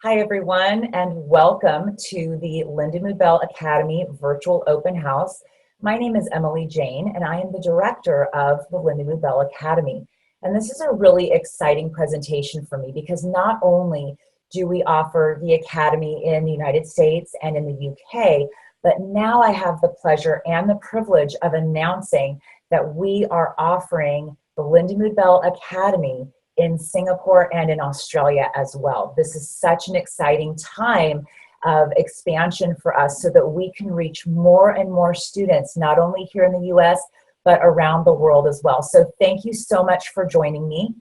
Hi, everyone, and welcome to the Lindamood-Bell Academy Virtual Open House. My name is Emily Jane, and I am the director of the Lindamood-Bell Academy. And this is a really exciting presentation for me because not only do we offer the Academy in the United States and in the UK, but now I have the pleasure and the privilege of announcing that we are offering the Lindamood-Bell Academy in Singapore and in Australia as well. This is such an exciting time of expansion for us so that we can reach more and more students, not only here in the US, but around the world as well. So thank you so much for joining me.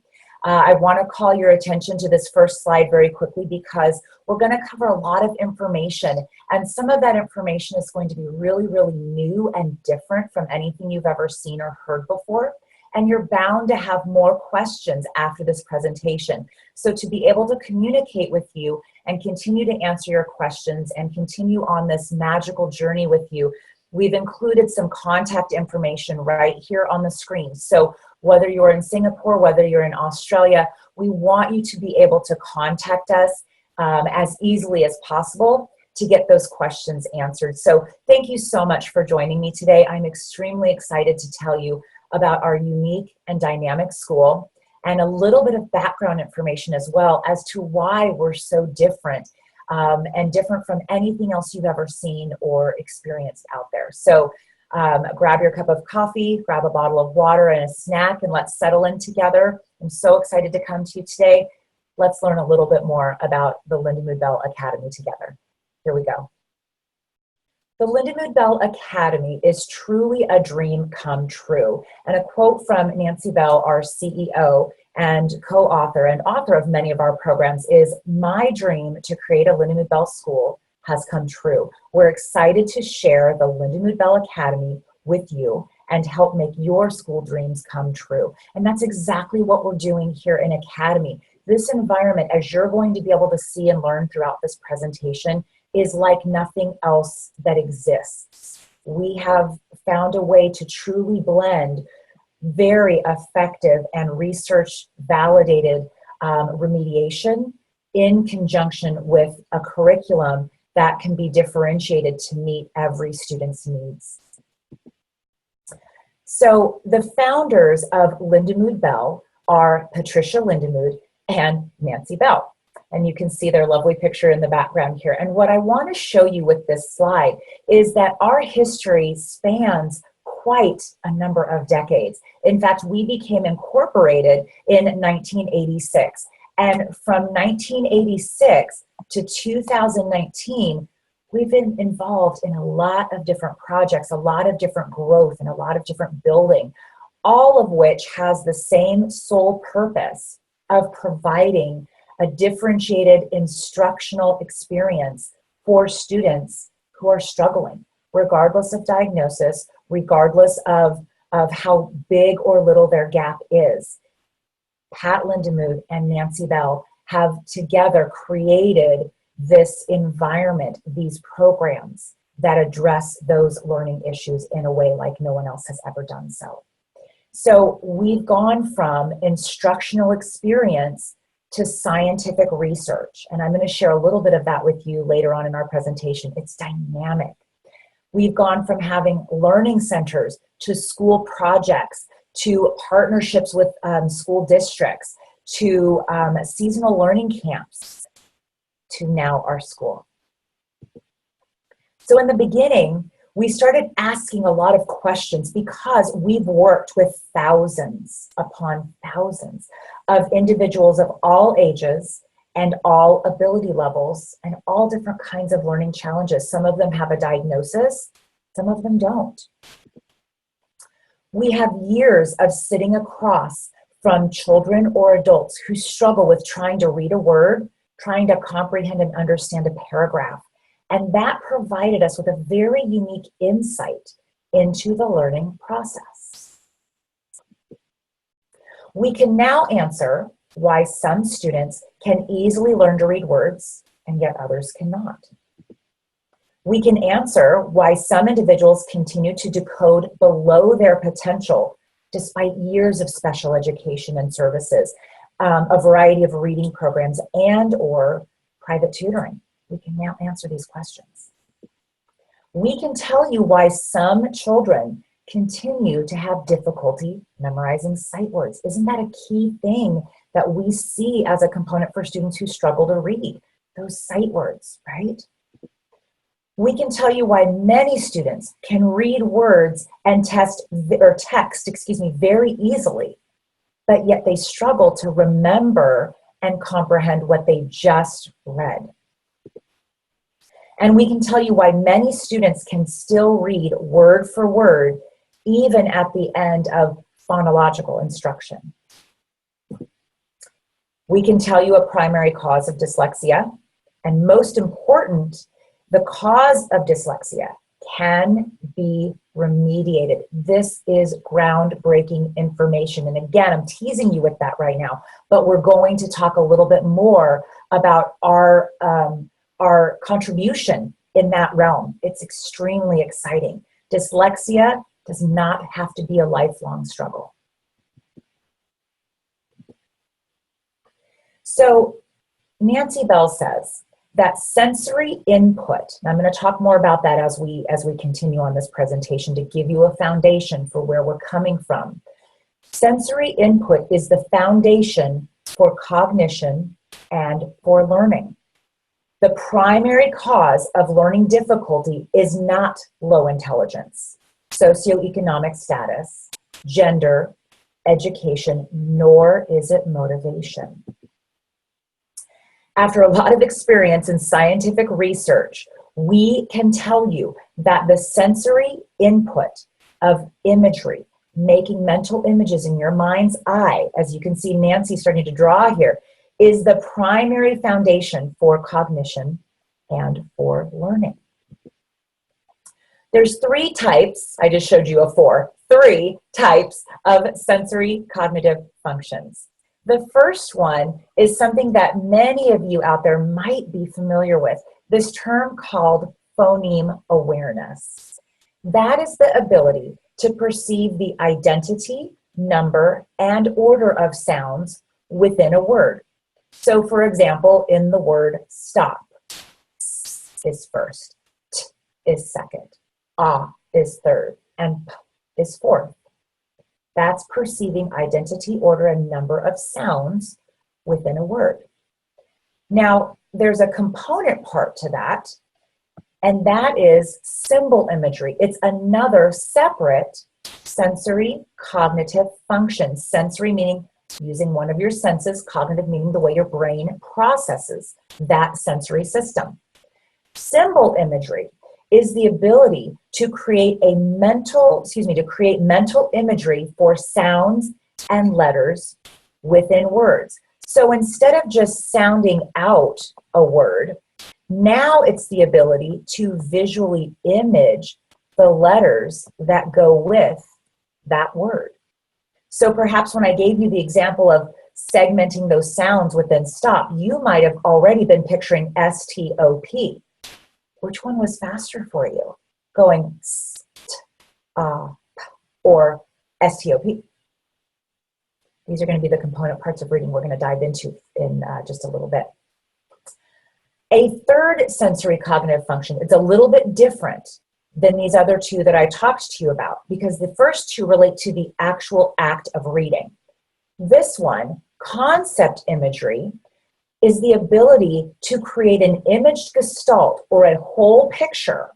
I want to call your attention to this first slide very quickly because we're going to cover a lot of information, and some of that information is going to be really, really new and different from anything you've ever seen or heard before. And you're bound to have more questions after this presentation. So to be able to communicate with you and continue to answer your questions and continue on this magical journey with you, we've included some contact information right here on the screen. So whether you're in Singapore, whether you're in Australia, we want you to be able to contact us as easily as possible to get those questions answered. So thank you so much for joining me today. I'm extremely excited to tell you about our unique and dynamic school, and a little bit of background information as well as to why we're so different and different from anything else you've ever seen or experienced out there. So grab your cup of coffee, grab a bottle of water and a snack, and let's settle in together. I'm so excited to come to you today. Let's learn a little bit more about the Lindamood-Bell Academy together. Here we go. The Lindamood-Bell Academy is truly a dream come true. And a quote from Nanci Bell, our CEO and co-author and author of many of our programs, is, "My dream to create a Lindamood-Bell school has come true. We're excited to share the Lindamood-Bell Academy with you and help make your school dreams come true." And that's exactly what we're doing here in Academy. This environment, as you're going to be able to see and learn throughout this presentation, is like nothing else that exists. We have found a way to truly blend very effective and research validated remediation in conjunction with a curriculum that can be differentiated to meet every student's needs. So the founders of Lindamood-Bell are Patricia Lindamood and Nanci Bell. And you can see their lovely picture in the background here. And what I want to show you with this slide is that our history spans quite a number of decades. In fact, we became incorporated in 1986. And from 1986 to 2019, we've been involved in a lot of different projects, a lot of different growth, and a lot of different building, all of which has the same sole purpose of providing a differentiated instructional experience for students who are struggling, regardless of diagnosis, regardless of how big or little their gap is. Pat Lindamood and Nanci Bell have together created this environment, these programs that address those learning issues in a way like no one else has ever done so. So we've gone from instructional experience to scientific research. And I'm going to share a little bit of that with you later on in our presentation. It's dynamic. We've gone from having learning centers to school projects, to partnerships with school districts, to seasonal learning camps, to now our school. So in the beginning, we started asking a lot of questions because we've worked with thousands upon thousands of individuals of all ages and all ability levels and all different kinds of learning challenges. Some of them have a diagnosis, some of them don't. We have years of sitting across from children or adults who struggle with trying to read a word, trying to comprehend and understand a paragraph. And that provided us with a very unique insight into the learning process. We can now answer why some students can easily learn to read words and yet others cannot. We can answer why some individuals continue to decode below their potential despite years of special education and services, a variety of reading programs and or private tutoring. We can now answer these questions. We can tell you why some children continue to have difficulty memorizing sight words. Isn't that a key thing that we see as a component for students who struggle to read? Those sight words, right? We can tell you why many students can read words and text very easily, but yet they struggle to remember and comprehend what they just read. And we can tell you why many students can still read word for word, even at the end of phonological instruction. We can tell you a primary cause of dyslexia, and most important, the cause of dyslexia can be remediated. This is groundbreaking information. And again, I'm teasing you with that right now, but we're going to talk a little bit more about our contribution in that realm. It's extremely exciting. Dyslexia does not have to be a lifelong struggle. So Nanci Bell says that sensory input, and I'm going to talk more about that as we continue on this presentation to give you a foundation for where we're coming from. Sensory input is the foundation for cognition and for learning. The primary cause of learning difficulty is not low intelligence, socioeconomic status, gender, education, nor is it motivation. After a lot of experience in scientific research, we can tell you that the sensory input of imagery, making mental images in your mind's eye, as you can see Nanci starting to draw here, is the primary foundation for cognition and for learning. There's three types, I just showed you a four, three types of sensory cognitive functions. The first one is something that many of you out there might be familiar with, this term called phoneme awareness. That is the ability to perceive the identity, number, and order of sounds within a word. So for example, in the word stop, s is first, t is second, ah is third, and p is fourth. That's perceiving identity, order, and number of sounds within a word. Now, there's a component part to that, and that is symbol imagery. It's another separate sensory cognitive function. Sensory meaning using one of your senses, cognitive meaning the way your brain processes that sensory system. Symbol imagery is the ability to create mental imagery for sounds and letters within words. So instead of just sounding out a word, now it's the ability to visually image the letters that go with that word. So perhaps when I gave you the example of segmenting those sounds within stop, you might have already been picturing S-T-O-P. Which one was faster for you? Going stop or S-T-O-P? These are going to be the component parts of reading we're going to dive into in just a little bit. A third sensory cognitive function is a little bit different than these other two that I talked to you about, because the first two relate to the actual act of reading. This one, concept imagery, is the ability to create an imaged gestalt or a whole picture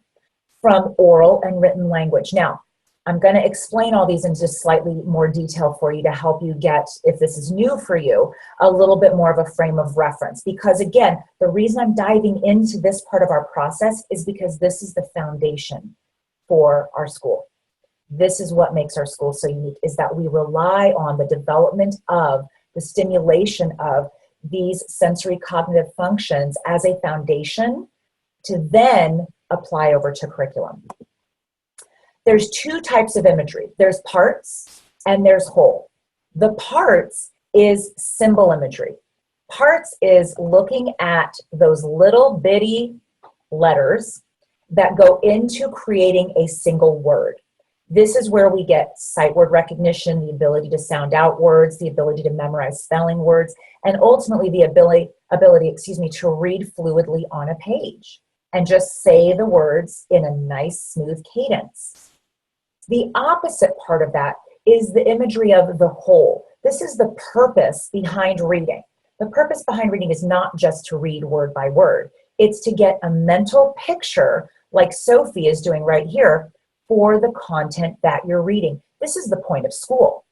from oral and written language. Now, I'm going to explain all these in just slightly more detail for you to help you get, if this is new for you, a little bit more of a frame of reference. Because again, the reason I'm diving into this part of our process is because this is the foundation for our school. This is what makes our school so unique, is that we rely on the development of, the stimulation of these sensory cognitive functions as a foundation to then apply over to curriculum. There's two types of imagery. There's parts and there's whole. The parts is symbol imagery. Parts is looking at those little bitty letters that go into creating a single word. This is where we get sight word recognition, the ability to sound out words, the ability to memorize spelling words, and ultimately the ability, to read fluidly on a page and just say the words in a nice, smooth cadence. The opposite part of that is the imagery of the whole. This is the purpose behind reading. The purpose behind reading is not just to read word by word. It's to get a mental picture, like Sophie is doing right here, for the content that you're reading. This is the point of school.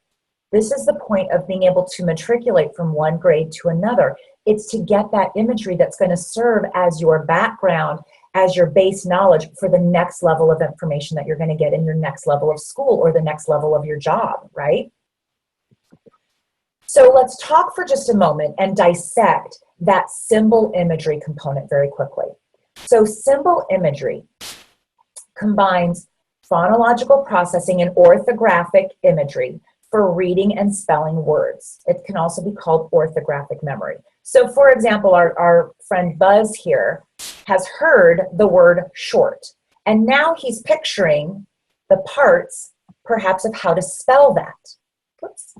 This is the point of being able to matriculate from one grade to another. It's to get that imagery that's going to serve as your background, as your base knowledge for the next level of information that you're going to get in your next level of school or the next level of your job, right? So let's talk for just a moment and dissect that symbol imagery component very quickly. So symbol imagery combines phonological processing and orthographic imagery for reading and spelling words. It can also be called orthographic memory. So for example, our friend Buzz here has heard the word short, and now he's picturing the parts, perhaps, of how to spell that. Oops.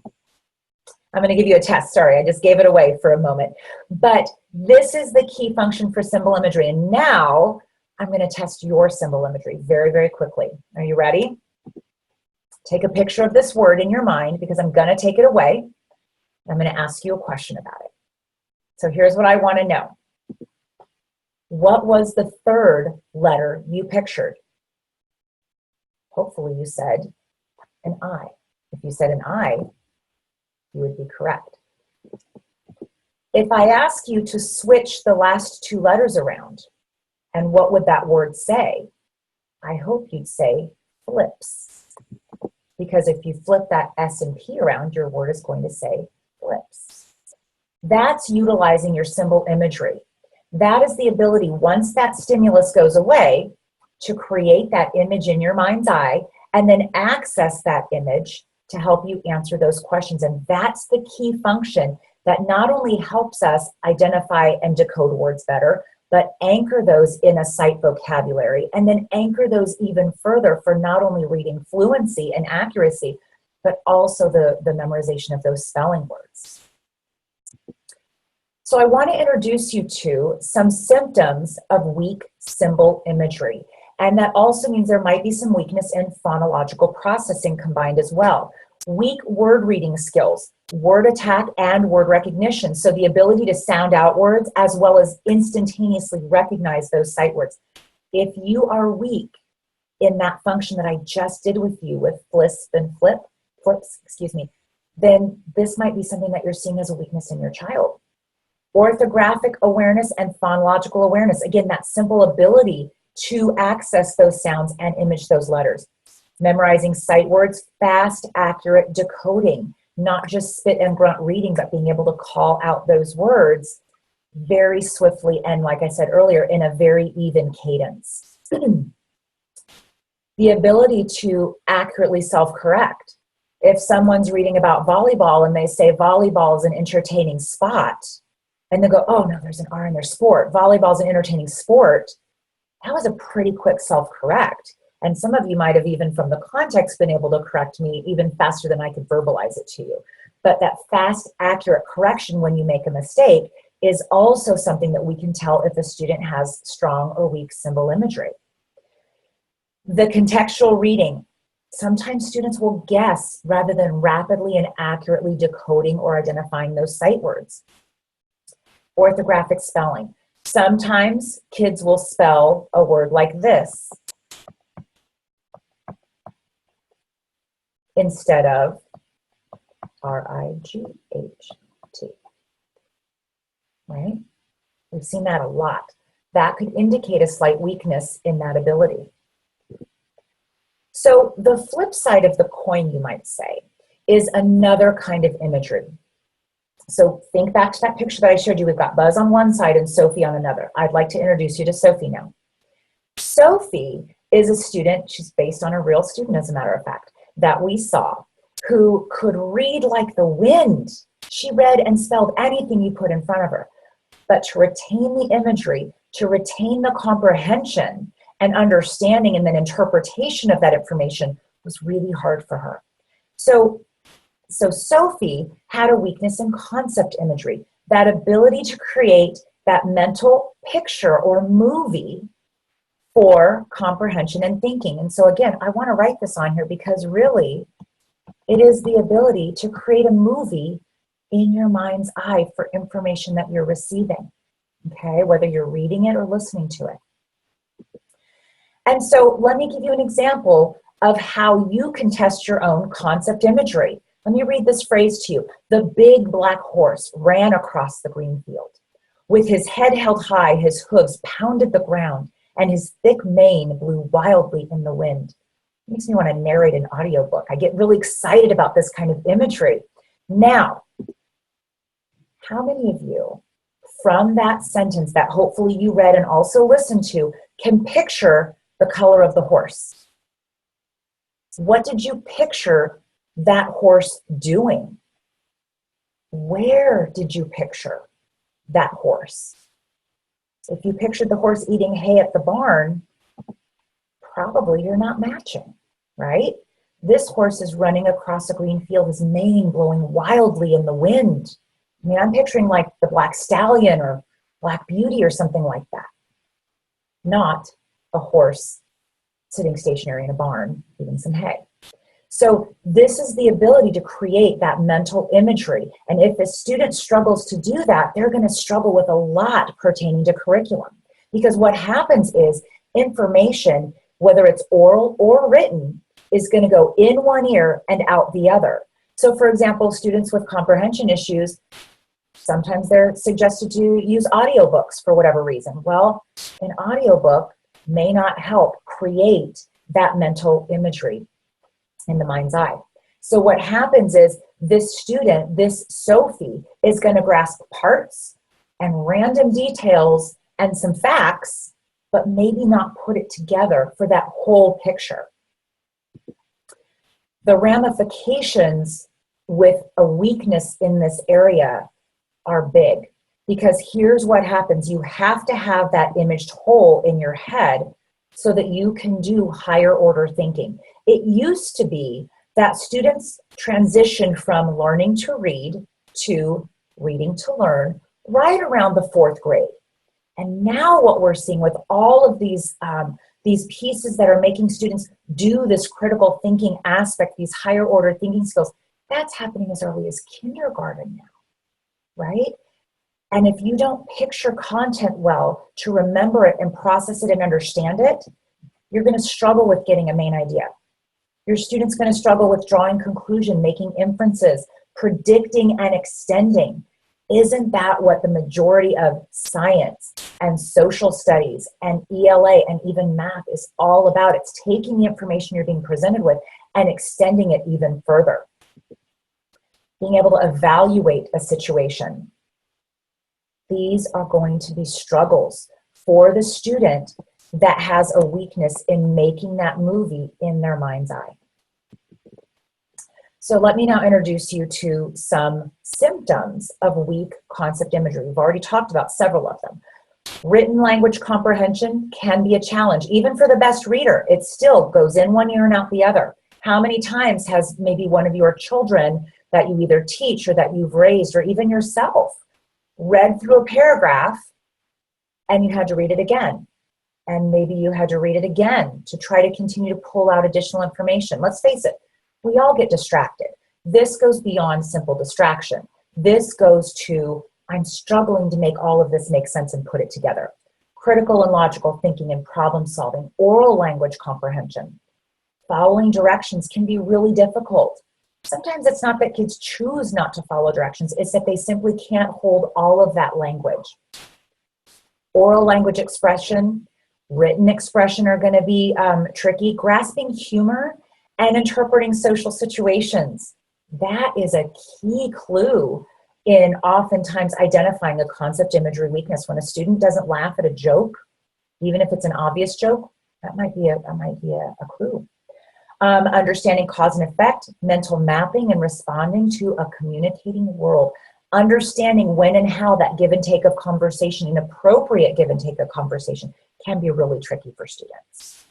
I'm going to give you a test. Sorry, I just gave it away for a moment. But this is the key function for symbol imagery. And now I'm going to test your symbol imagery very, very quickly. Are you ready? Take a picture of this word in your mind because I'm going to take it away. I'm going to ask you a question about it. So here's what I want to know. What was the third letter you pictured? Hopefully you said an I. If you said an I, you would be correct. If I ask you to switch the last two letters around, and what would that word say? I hope you'd say flips. Because if you flip that S and P around, your word is going to say flips. That's utilizing your symbol imagery. That is the ability, once that stimulus goes away, to create that image in your mind's eye and then access that image to help you answer those questions. And that's the key function that not only helps us identify and decode words better, but anchor those in a sight vocabulary, and then anchor those even further for not only reading fluency and accuracy, but also the memorization of those spelling words. So I want to introduce you to some symptoms of weak symbol imagery. And that also means there might be some weakness in phonological processing combined as well. Weak word reading skills, word attack, and word recognition. So the ability to sound out words as well as instantaneously recognize those sight words. If you are weak in that function that I just did with you with flips, then this might be something that you're seeing as a weakness in your child. Orthographic awareness and phonological awareness. Again, that simple ability to access those sounds and image those letters. Memorizing sight words, fast, accurate decoding, not just spit and grunt reading, but being able to call out those words very swiftly and, like I said earlier, in a very even cadence. The ability to accurately self-correct. If someone's reading about volleyball and they say volleyball is an entertaining spot, and they go, oh no, there's an R in their sport. Volleyball is an entertaining sport. That was a pretty quick self-correct. And some of you might have even from the context been able to correct me even faster than I could verbalize it to you. But that fast, accurate correction when you make a mistake is also something that we can tell if a student has strong or weak symbol imagery. The contextual reading. Sometimes students will guess rather than rapidly and accurately decoding or identifying those sight words. Orthographic spelling. Sometimes kids will spell a word like this instead of R-I-G-H-T, right? We've seen that a lot. That could indicate a slight weakness in that ability. So the flip side of the coin, you might say, is another kind of imagery. So think back to that picture that I showed you. We've got Buzz on one side and Sophie on another. I'd like to introduce you to Sophie now. Sophie is a student, she's based on a real student, as a matter of fact, that we saw, who could read like the wind. She read and spelled anything you put in front of her. But to retain the imagery, to retain the comprehension and understanding and then interpretation of that information was really hard for her. So Sophie had a weakness in concept imagery, that ability to create that mental picture or movie for comprehension and thinking. And so again, I want to write this on here because really it is the ability to create a movie in your mind's eye for information that you're receiving, okay, whether you're reading it or listening to it. And so let me give you an example of how you can test your own concept imagery. Let me read this phrase to you. The big black horse ran across the green field. With his head held high, his hooves pounded the ground, and his thick mane blew wildly in the wind. It makes me want to narrate an audiobook. I get really excited about this kind of imagery. Now, how many of you, from that sentence that hopefully you read and also listened to, can picture the color of the horse? What did you picture that horse doing? Where did you picture that horse? If you pictured the horse eating hay at the barn, probably you're not matching, right? This horse is running across a green field, his mane blowing wildly in the wind. I mean, I'm picturing like the Black Stallion or Black Beauty or something like that. Not a horse sitting stationary in a barn eating some hay. So this is the ability to create that mental imagery. And if a student struggles to do that, they're going to struggle with a lot pertaining to curriculum. Because what happens is information, whether it's oral or written, is going to go in one ear and out the other. So for example, students with comprehension issues, sometimes they're suggested to use audiobooks for whatever reason. Well, an audiobook may not help create that mental imagery in the mind's eye. So what happens is this student, this Sophie, is going to grasp parts and random details and some facts, but maybe not put it together for that whole picture. The ramifications with a weakness in this area are big, because here's what happens. You have to have that imaged whole in your head so that you can do higher order thinking. It used to be that students transitioned from learning to read to reading to learn right around the 4th grade. And now what we're seeing with all of these pieces that are making students do this critical thinking aspect, these higher order thinking skills, that's happening as early as kindergarten now, right? And if you don't picture content well to remember it and process it and understand it, you're going to struggle with getting a main idea. Your student's going to struggle with drawing conclusion, making inferences, predicting and extending. Isn't that what the majority of science and social studies and ELA and even math is all about? It's taking the information you're being presented with and extending it even further. Being able to evaluate a situation. These are going to be struggles for the student that has a weakness in making that movie in their mind's eye. So let me now introduce you to some symptoms of weak concept imagery. We've already talked about several of them. Written language comprehension can be a challenge. Even for the best reader, it still goes in one ear and out the other. How many times has maybe one of your children that you either teach or that you've raised, or even yourself, read through a paragraph and you had to read it again? And maybe you had to read it again to try to continue to pull out additional information. Let's face it, we all get distracted. This goes beyond simple distraction. This goes to, I'm struggling to make all of this make sense and put it together. Critical and logical thinking and problem solving, oral language comprehension. Following directions can be really difficult. Sometimes it's not that kids choose not to follow directions, it's that they simply can't hold all of that language. Oral language expression, written expression are going to be tricky. Grasping humor and interpreting social situations. That is a key clue in oftentimes identifying a concept imagery weakness. When a student doesn't laugh at a joke, even if it's an obvious joke, that might be a clue. Understanding cause and effect, mental mapping and responding to a communicating world. Understanding when and how that give and take of conversation, an appropriate give and take of conversation, can be really tricky for students.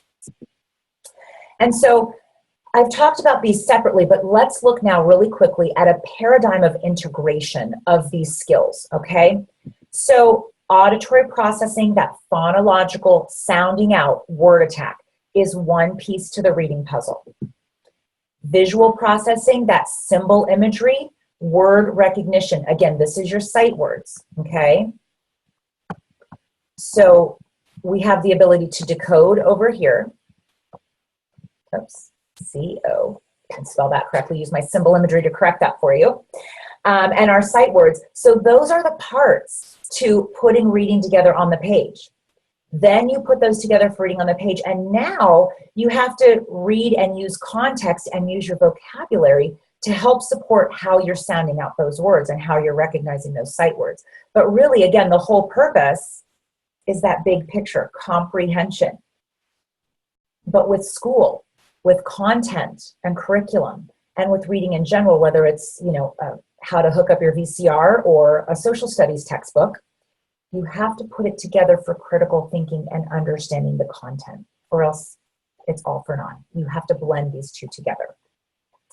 And so I've talked about these separately, but let's look now really quickly at a paradigm of integration of these skills, okay? So auditory processing, that phonological sounding out word attack, is one piece to the reading puzzle. Visual processing, that symbol imagery, word recognition. Again, this is your sight words, okay? So we have the ability to decode over here. Oops, C-O. Can spell that correctly. Use my symbol imagery to correct that for you. And our sight words. So those are the parts to putting reading together on the page. Then you put those together for reading on the page, and now you have to read and use context and use your vocabulary to help support how you're sounding out those words and how you're recognizing those sight words. But really, again, the whole purpose is that big picture, comprehension. But with school, with content and curriculum, and with reading in general, whether it's, how to hook up your VCR or a social studies textbook, you have to put it together for critical thinking and understanding the content, or else it's all for naught. You have to blend these two together.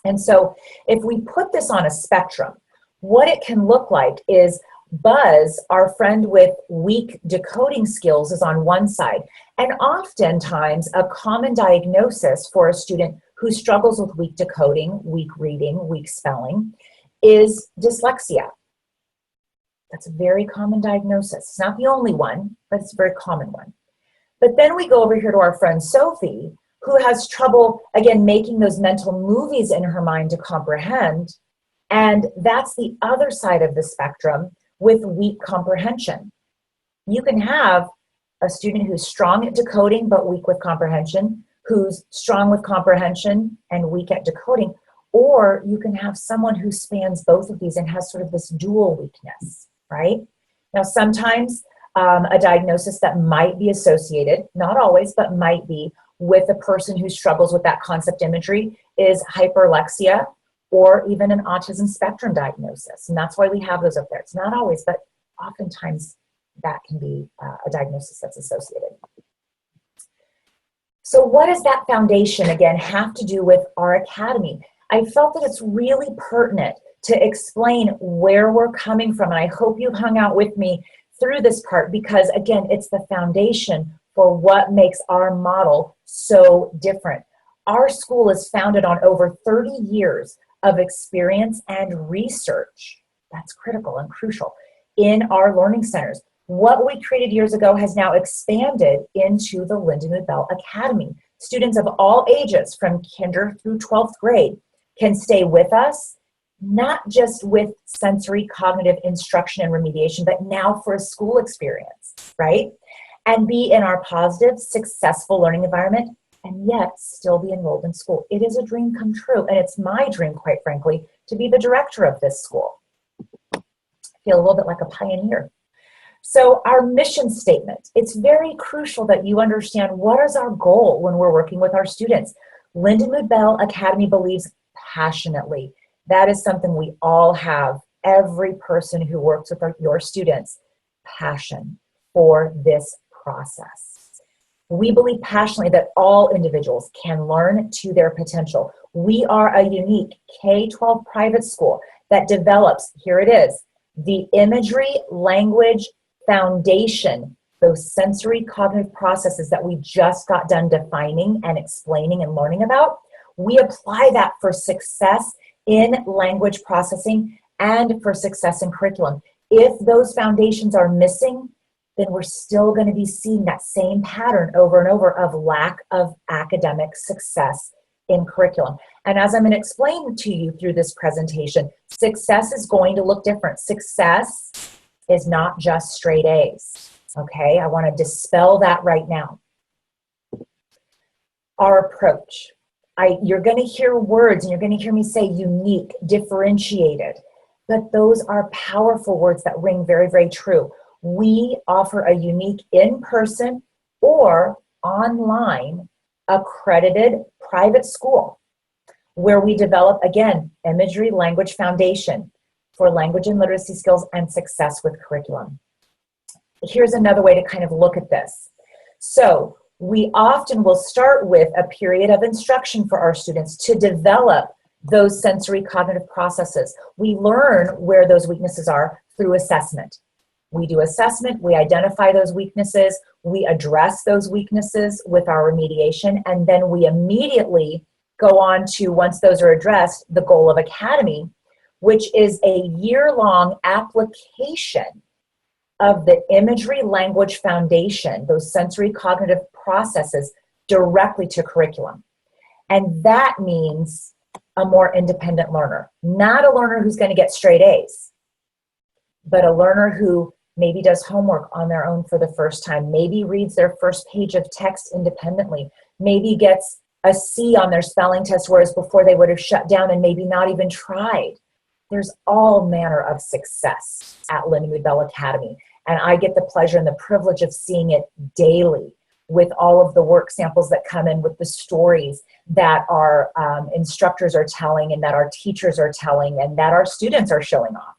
And so if we put this on a spectrum, what it can look like is Buzz, our friend with weak decoding skills, is on one side. And oftentimes a common diagnosis for a student who struggles with weak decoding, weak reading, weak spelling is dyslexia. That's a very common diagnosis. It's not the only one, but it's a very common one. But then we go over here to our friend Sophie, who has trouble, again, making those mental movies in her mind to comprehend. And that's the other side of the spectrum with weak comprehension. You can have a student who's strong at decoding but weak with comprehension, who's strong with comprehension and weak at decoding, or you can have someone who spans both of these and has sort of this dual weakness, right? Now, sometimes a diagnosis that might be associated, not always, but might be, with a person who struggles with that concept imagery is hyperlexia, or even an autism spectrum diagnosis. And that's why we have those up there. It's not always, but oftentimes that can be a diagnosis that's associated. So what does that foundation, again, have to do with our academy? I felt that it's really pertinent to explain where we're coming from. And I hope you've hung out with me through this part because, again, it's the foundation for what makes our model so different. Our school is founded on over 30 years of experience and research. That's critical and crucial in our learning centers. What we created years ago has now expanded into the Lindamood-Bell Academy. Students of all ages from kinder through 12th grade can stay with us, not just with sensory cognitive instruction and remediation, but now for a school experience, right? And be in our positive, successful learning environment, and yet still be enrolled in school. It is a dream come true, and it's my dream, quite frankly, to be the director of this school. I feel a little bit like a pioneer. So our mission statement, it's very crucial that you understand what is our goal when we're working with our students. Lindamood-Bell Academy believes passionately. That is something we all have, every person who works with your students, passion for this process. We believe passionately that all individuals can learn to their potential. We are a unique K-12 private school that develops, here it is, the imagery, language, foundation, those sensory cognitive processes that we just got done defining and explaining and learning about. We apply that for success in language processing and for success in curriculum. If those foundations are missing, then we're still going to be seeing that same pattern over and over of lack of academic success in curriculum. And as I'm going to explain to you through this presentation, success is going to look different. Success is not just straight A's, okay? I want to dispel that right now. Our approach. You're going to hear words and you're going to hear me say unique, differentiated, but those are powerful words that ring very, very true. We offer a unique in-person or online accredited private school where we develop, again, imagery, language foundation for language and literacy skills and success with curriculum. Here's another way to kind of look at this. So We often will start with a period of instruction for our students to develop those sensory cognitive processes. We learn where those weaknesses are through assessment. We do assessment, we identify those weaknesses, we address those weaknesses with our remediation, and then we immediately go on to, once those are addressed, the goal of Academy, which is a year-long application of the imagery language foundation, those sensory cognitive processes, directly to curriculum. And that means a more independent learner, not a learner who's going to get straight A's, but a learner who maybe does homework on their own for the first time, maybe reads their first page of text independently, maybe gets a C on their spelling test, whereas before they would have shut down and maybe not even tried. There's all manner of success at Lindamood-Bell Academy, and I get the pleasure and the privilege of seeing it daily with all of the work samples that come in, with the stories that our instructors are telling and that our teachers are telling and that our students are showing off.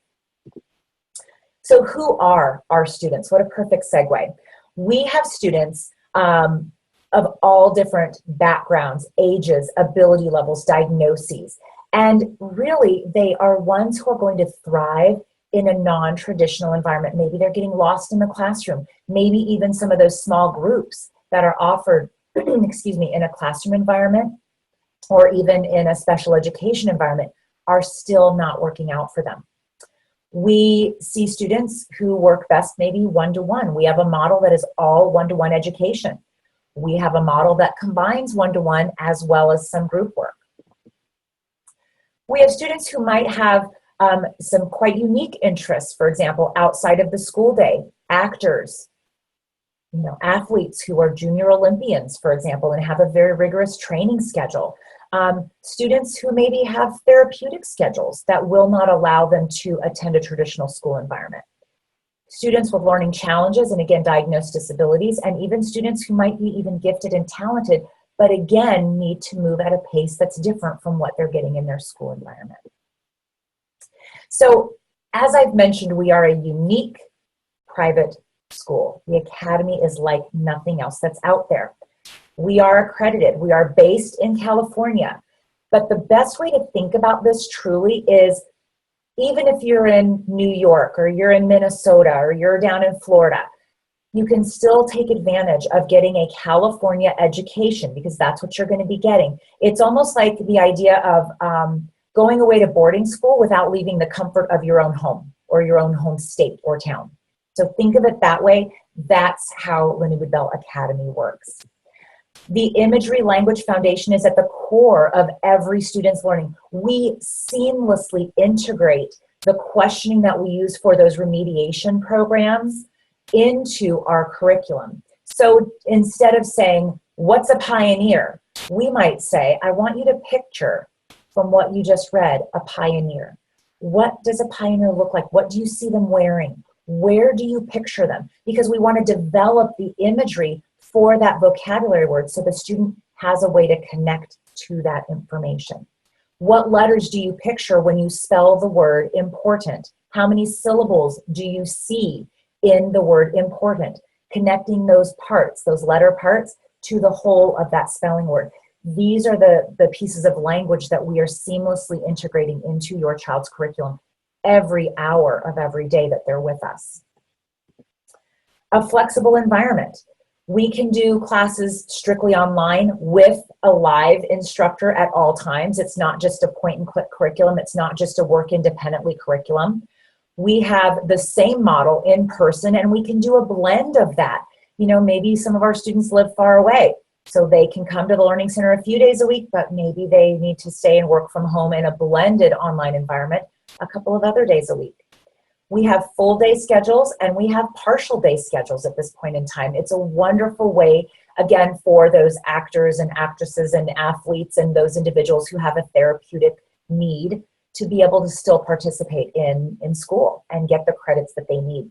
So who are our students? What a perfect segue. We have students of all different backgrounds, ages, ability levels, diagnoses, and really they are ones who are going to thrive in a non-traditional environment. Maybe they're getting lost in the classroom, maybe even some of those small groups that are offered, excuse me, in a classroom environment or even in a special education environment are still not working out for them. We see students who work best maybe one-to-one. We have a model that is all one-to-one education. We have a model that combines one-to-one as well as some group work. We have students who might have some quite unique interests, for example, outside of the school day, actors, athletes who are junior Olympians, for example, and have a very rigorous training schedule. Students who maybe have therapeutic schedules that will not allow them to attend a traditional school environment. Students with learning challenges and, again, diagnosed disabilities, and even students who might be even gifted and talented, but again, need to move at a pace that's different from what they're getting in their school environment. So, as I've mentioned, we are a unique private school. The Academy is like nothing else that's out there. We are accredited. We are based in California. But the best way to think about this truly is, even if you're in New York or you're in Minnesota or you're down in Florida, you can still take advantage of getting a California education because that's what you're going to be getting. It's almost like the idea of going away to boarding school without leaving the comfort of your own home or your own home state or town. So think of it that way. That's how Lindamood-Bell Academy works. The Imagery Language Foundation is at the core of every student's learning. We seamlessly integrate the questioning that we use for those remediation programs into our curriculum. So instead of saying, what's a pioneer? We might say, I want you to picture from what you just read, a pioneer. What does a pioneer look like? What do you see them wearing? Where do you picture them? Because we want to develop the imagery for that vocabulary word so the student has a way to connect to that information. What letters do you picture when you spell the word important? How many syllables do you see in the word important? Connecting those parts, those letter parts, to the whole of that spelling word. These are the pieces of language that we are seamlessly integrating into your child's curriculum every hour of every day that they're with us. A flexible environment. We can do classes strictly online with a live instructor at all times. It's not just a point-and-click curriculum. It's not just a work independently curriculum. We have the same model in person, and we can do a blend of that. Maybe some of our students live far away, so they can come to the Learning Center a few days a week, but maybe they need to stay and work from home in a blended online environment a couple of other days a week. We have full day schedules and we have partial day schedules at this point in time. It's a wonderful way, again, for those actors and actresses and athletes and those individuals who have a therapeutic need to be able to still participate in school and get the credits that they need.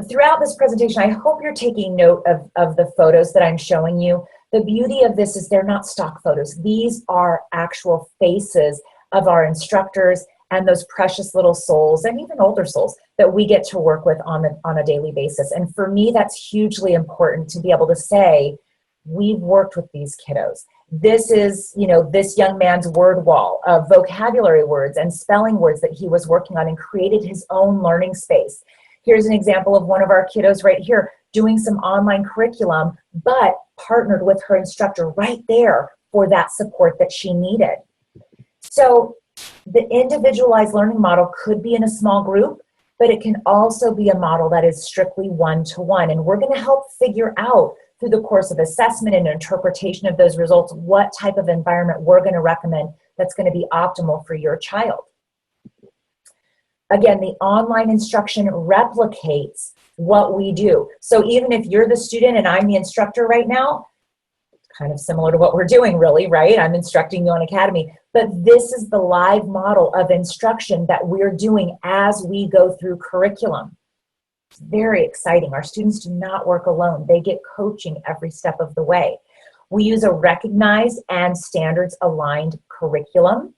Throughout this presentation, I hope you're taking note of the photos that I'm showing you. The beauty of this is they're not stock photos. These are actual faces of our instructors and those precious little souls, and even older souls, that we get to work with on a daily basis. And for me, that's hugely important to be able to say, we've worked with these kiddos. This is, this young man's word wall of vocabulary words and spelling words that he was working on and created his own learning space. Here's an example of one of our kiddos right here doing some online curriculum, but partnered with her instructor right there for that support that she needed. So the individualized learning model could be in a small group, but it can also be a model that is strictly one-to-one. And we're going to help figure out through the course of assessment and interpretation of those results what type of environment we're going to recommend that's going to be optimal for your child. Again, the online instruction replicates what we do. So even if you're the student and I'm the instructor right now, kind of similar to what we're doing really, right? I'm instructing you on Academy, but this is the live model of instruction that we're doing as we go through curriculum. It's very exciting. Our students do not work alone. They get coaching every step of the way. We use a recognized and standards aligned curriculum,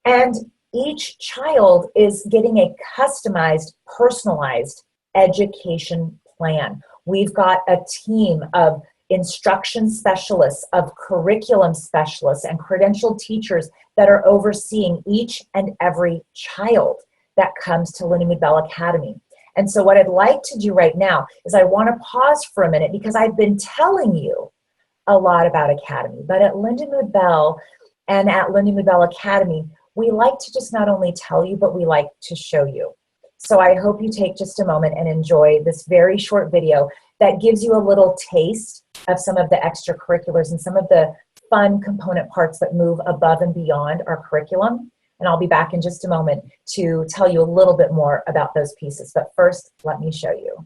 and each child is getting a customized, personalized education plan. We've got a team of instruction specialists, of curriculum specialists, and credentialed teachers that are overseeing each and every child that comes to Lindamood-Bell Academy. And so what I'd like to do right now is I want to pause for a minute, because I've been telling you a lot about Academy, but at Lindamood-Bell and at Lindamood-Bell Academy, we like to just not only tell you, but we like to show you. So I hope you take just a moment and enjoy this very short video that gives you a little taste of some of the extracurriculars and some of the fun component parts that move above and beyond our curriculum. And I'll be back in just a moment to tell you a little bit more about those pieces. But first, let me show you.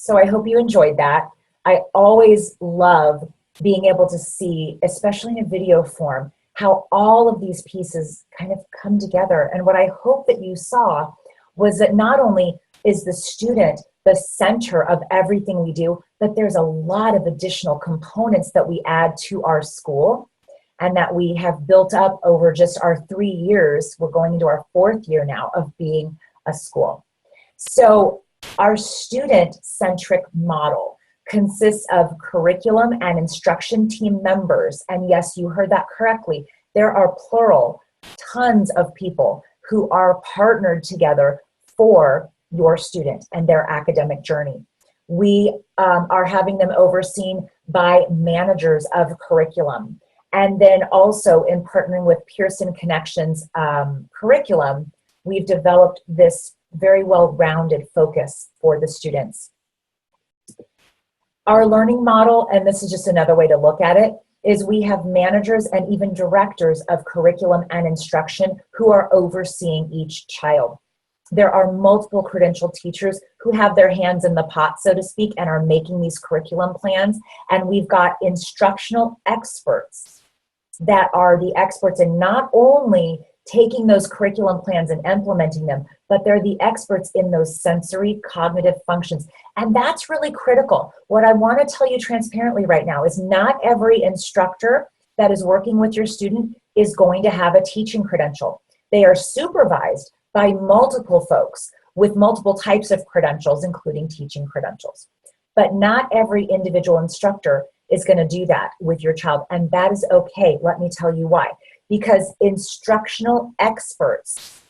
So I hope you enjoyed that. I always love being able to see, especially in a video form, how all of these pieces kind of come together. And what I hope that you saw was that not only is the student the center of everything we do, but there's a lot of additional components that we add to our school and that we have built up over just our 3 years. We're going into our 4th year now of being a school. So our student-centric model consists of curriculum and instruction team members. And yes, you heard that correctly. There are plural, tons of people who are partnered together for your student and their academic journey. We are having them overseen by managers of curriculum. And then also in partnering with Pearson Connections curriculum, we've developed this very well-rounded focus for the students. Our learning model, and this is just another way to look at it, is we have managers and even directors of curriculum and instruction who are overseeing each child. There are multiple credentialed teachers who have their hands in the pot, so to speak, and are making these curriculum plans. And we've got instructional experts that are the experts in not only taking those curriculum plans and implementing them, but they're the experts in those sensory cognitive functions. And that's really critical. What I want to tell you transparently right now is not every instructor that is working with your student is going to have a teaching credential. They are supervised by multiple folks with multiple types of credentials, including teaching credentials. But not every individual instructor is going to do that with your child, and that is okay. Let me tell you why. because instructional experts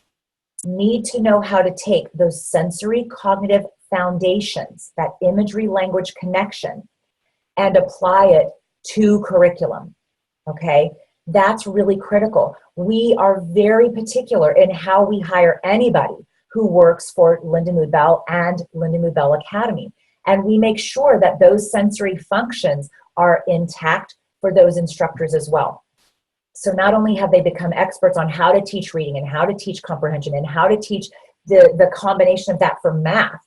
need to know how to take those sensory cognitive foundations, that imagery language connection, and apply it to curriculum, okay? That's really critical. We are very particular in how we hire anybody who works for Lindamood-Bell and Lindamood-Bell Academy. And we make sure that those sensory functions are intact for those instructors as well. So not only have they become experts on how to teach reading and how to teach comprehension and how to teach the combination of that for math,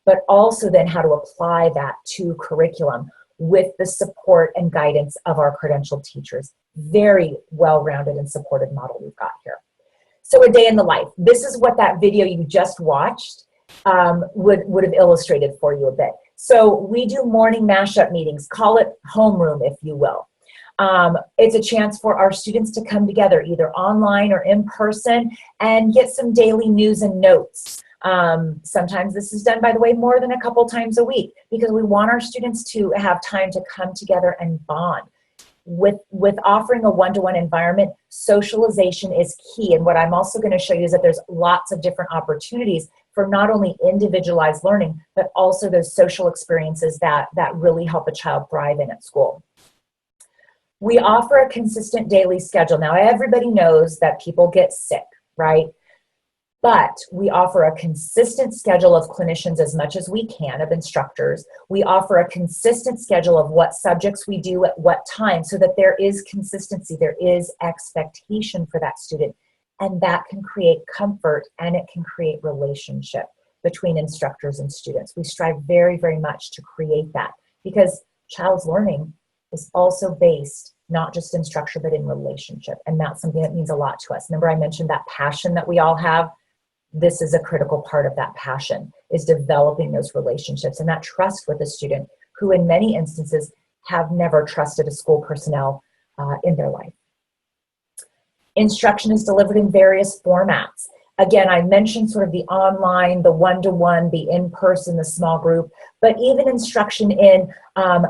but also then how to apply that to curriculum with the support and guidance of our credentialed teachers. Very well-rounded and supported model we've got here. So a day in the life. This is what that video you just watched would have illustrated for you a bit. So we do morning mashup meetings, call it homeroom if you will. It's a chance for our students to come together either online or in person and get some daily news and notes. Sometimes this is done, by the way, more than a couple times a week because we want our students to have time to come together and bond. With offering a one-to-one environment, socialization is key. And what I'm also going to show you is that there's lots of different opportunities for not only individualized learning, but also those social experiences that really help a child thrive in at school. We offer a consistent daily schedule. Now, everybody knows that people get sick, right? But we offer a consistent schedule of clinicians as much as we can, of instructors. We offer a consistent schedule of what subjects we do at what time so that there is consistency, there is expectation for that student. And that can create comfort and it can create relationship between instructors and students. We strive very, very much to create that because child's learning is also based not just in structure, but in relationship. And that's something that means a lot to us. Remember I mentioned that passion that we all have? This is a critical part of that passion, is developing those relationships and that trust with a student who in many instances have never trusted a school personnel in their life. Instruction is delivered in various formats. Again, I mentioned sort of the online, the one-to-one, the in-person, the small group, but even instruction in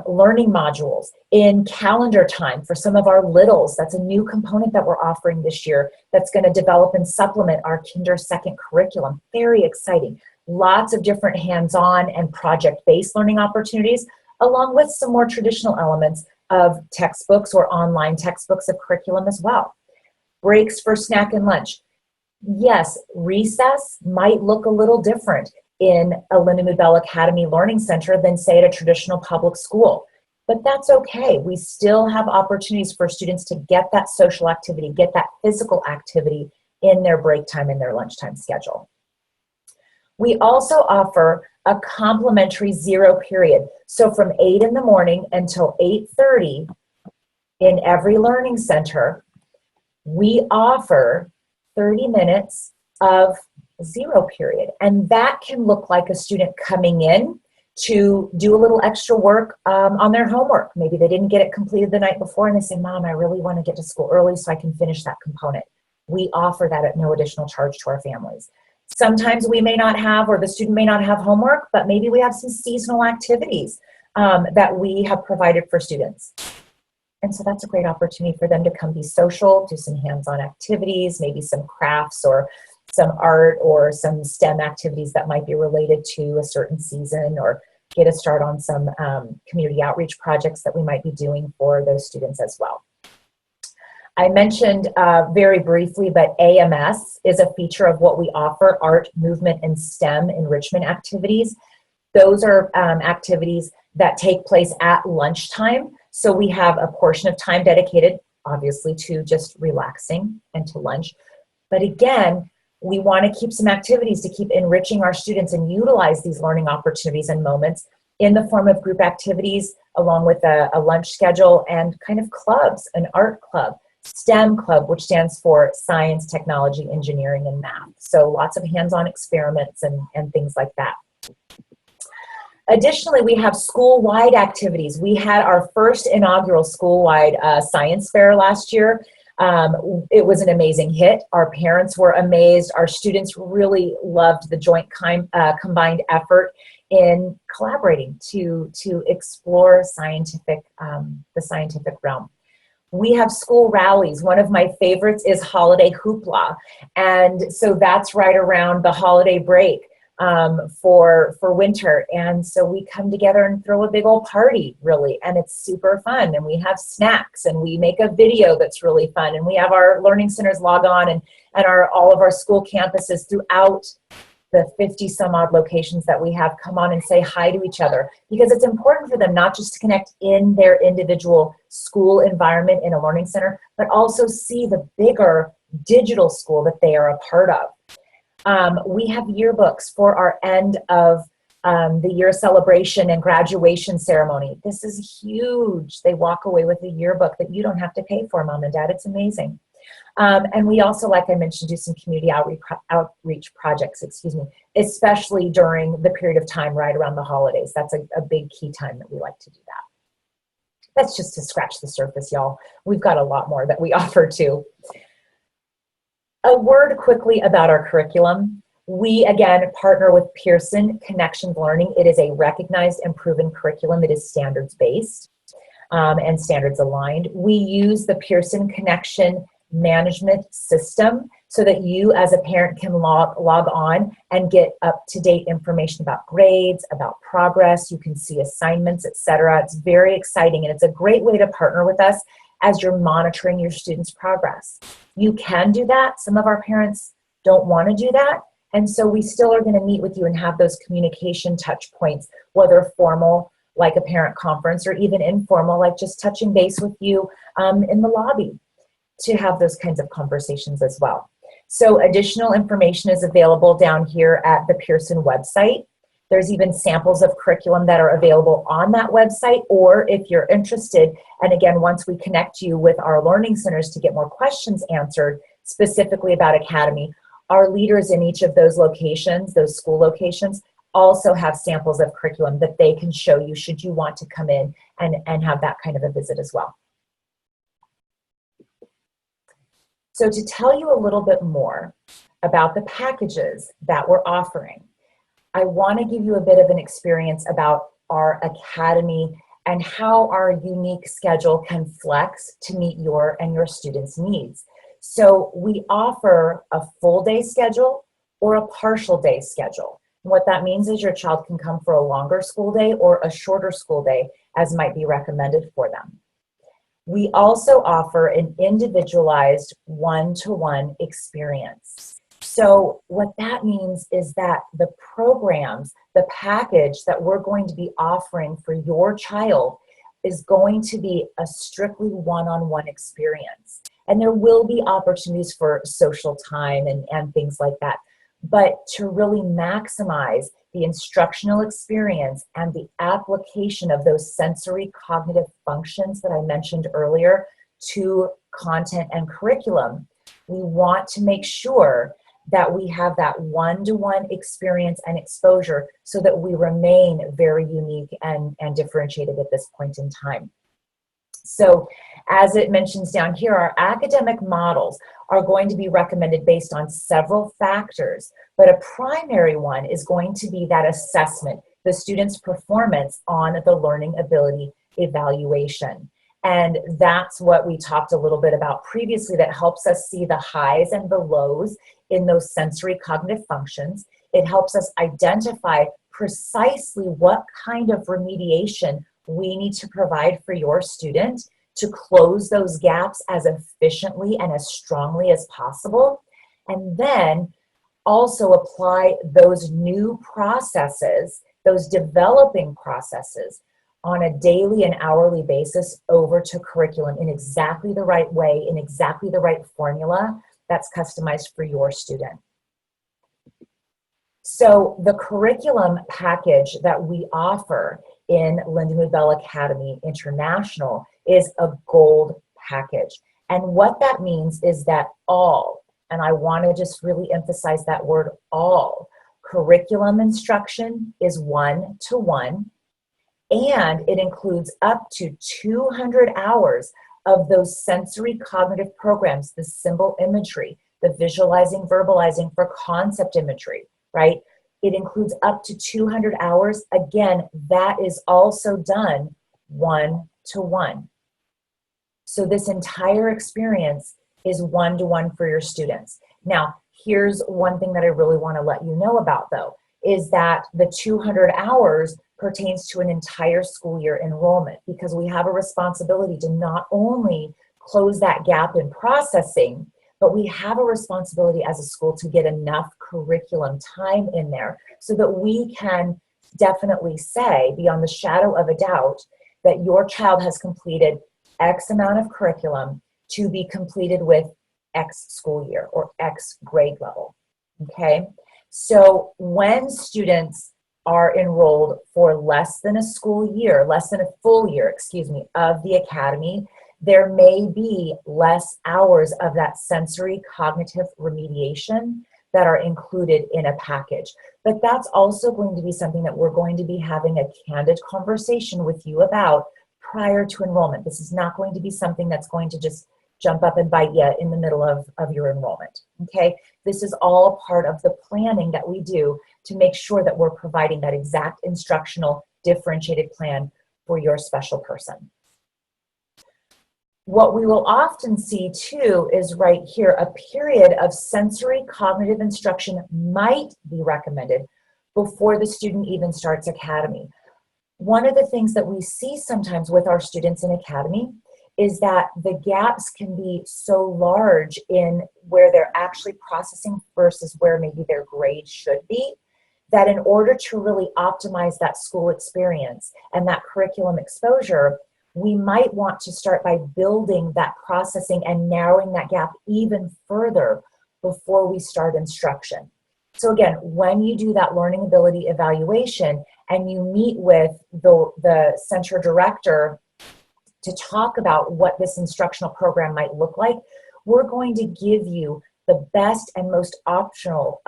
learning modules, in calendar time for some of our littles. That's a new component that we're offering this year that's going to develop and supplement our Kinder Second curriculum. Very exciting. Lots of different hands-on and project-based learning opportunities, along with some more traditional elements of textbooks or online textbooks of curriculum as well. Breaks for snack and lunch. Yes, recess might look a little different in a Lindamood-Bell Academy Learning Center than, say, at a traditional public school. But that's okay. We still have opportunities for students to get that social activity, get that physical activity in their break time, in their lunchtime schedule. We also offer a complimentary zero period. So from 8 in the morning until 8:30 in every learning center, we offer 30 minutes of zero period. And that can look like a student coming in to do a little extra work on their homework. Maybe they didn't get it completed the night before and they say, Mom, I really want to get to school early so I can finish that component. We offer that at no additional charge to our families. Sometimes we may not have, or the student may not have homework, but maybe we have some seasonal activities that we have provided for students. And so that's a great opportunity for them to come be social, do some hands-on activities, maybe some crafts or some art or some STEM activities that might be related to a certain season, or get a start on some community outreach projects that we might be doing for those students as well. I mentioned very briefly, but AMS is a feature of what we offer, art, movement, and STEM enrichment activities. Those are activities that take place at lunchtime. So we have a portion of time dedicated, obviously, to just relaxing and to lunch. But again, we want to keep some activities to keep enriching our students and utilize these learning opportunities and moments in the form of group activities, along with a lunch schedule and kind of clubs, an art club, STEM club, which stands for science, technology, engineering, and math. So lots of hands-on experiments and things like that. Additionally, we have school-wide activities. We had our first inaugural school-wide science fair last year. It was an amazing hit. Our parents were amazed. Our students really loved the joint combined effort in collaborating to explore the scientific realm. We have school rallies. One of my favorites is Holiday Hoopla. And so that's right around the holiday break for winter. And so we come together and throw a big old party, really. And it's super fun. And we have snacks and we make a video that's really fun. And we have our learning centers log on and all of our school campuses throughout the 50 some odd locations that we have come on and say hi to each other, because it's important for them not just to connect in their individual school environment in a learning center, but also see the bigger digital school that they are a part of. We have yearbooks for our end of the year celebration and graduation ceremony. This is huge. They walk away with a yearbook that you don't have to pay for, Mom and Dad. It's amazing. And we also, like I mentioned, do some community outreach projects, especially during the period of time right around the holidays. That's a big key time that we like to do that. That's just to scratch the surface, y'all. We've got a lot more that we offer too. A word quickly about our curriculum. We, again, partner with Pearson Connections Learning. It is a recognized and proven curriculum. It is standards-based and standards-aligned. We use the Pearson Connection management system so that you as a parent can log on and get up-to-date information about grades, about progress. You can see assignments, etc. It's very exciting, and it's a great way to partner with us as you're monitoring your students' progress. You can do that. Some of our parents don't want to do that, and so we still are going to meet with you and have those communication touch points, whether formal, like a parent conference, or even informal, like just touching base with you in the lobby, to have those kinds of conversations as well. So additional information is available down here at the Pearson website. There's even samples of curriculum that are available on that website, or if you're interested, and again, once we connect you with our learning centers to get more questions answered specifically about Academy, our leaders in each of those locations, those school locations, also have samples of curriculum that they can show you should you want to come in and have that kind of a visit as well. So to tell you a little bit more about the packages that we're offering, I want to give you a bit of an experience about our Academy and how our unique schedule can flex to meet your and your students' needs. So we offer a full day schedule or a partial day schedule. And what that means is your child can come for a longer school day or a shorter school day, as might be recommended for them. We also offer an individualized one-to-one experience. So what that means is that the programs, the package that we're going to be offering for your child is going to be a strictly one-on-one experience. And there will be opportunities for social time and things like that. But to really maximize the instructional experience and the application of those sensory cognitive functions that I mentioned earlier to content and curriculum, we want to make sure that we have that one-to-one experience and exposure so that we remain very unique and differentiated at this point in time. So as it mentions down here, our academic models are going to be recommended based on several factors, but a primary one is going to be that assessment, the student's performance on the learning ability evaluation. And that's what we talked a little bit about previously, that helps us see the highs and the lows in those sensory cognitive functions. It helps us identify precisely what kind of remediation we need to provide for your student to close those gaps as efficiently and as strongly as possible. And then also apply those new processes, those developing processes, on a daily and hourly basis over to curriculum in exactly the right way, in exactly the right formula that's customized for your student. So the curriculum package that we offer in Lindamood-Bell Academy International is a gold package. And what that means is that all, and I want to just really emphasize that word all, curriculum instruction is one-to-one, and it includes up to 200 hours of those sensory cognitive programs, the symbol imagery, the visualizing, verbalizing for concept imagery, right? It includes up to 200 hours. Again, that is also done one-to-one. So this entire experience is one-to-one for your students. Now, here's one thing that I really want to let you know about, though, is that the 200 hours pertains to an entire school year enrollment, because we have a responsibility to not only close that gap in processing, but we have a responsibility as a school to get enough curriculum time in there so that we can definitely say, beyond the shadow of a doubt, that your child has completed X amount of curriculum to be completed with X school year or X grade level, okay? So when students are enrolled for less than a school year, less than a full year, of the academy, there may be less hours of that sensory cognitive remediation that are included in a package. But that's also going to be something that we're going to be having a candid conversation with you about prior to enrollment. This is not going to be something that's going to just jump up and bite you in the middle of your enrollment, okay? This is all part of the planning that we do to make sure that we're providing that exact instructional differentiated plan for your special person. What we will often see too is right here, a period of sensory cognitive instruction might be recommended before the student even starts academy. One of the things that we see sometimes with our students in academy is that the gaps can be so large in where they're actually processing versus where maybe their grade should be, that in order to really optimize that school experience and that curriculum exposure, we might want to start by building that processing and narrowing that gap even further before we start instruction. So again, when you do that learning ability evaluation and you meet with the center director to talk about what this instructional program might look like, we're going to give you the best and most optimal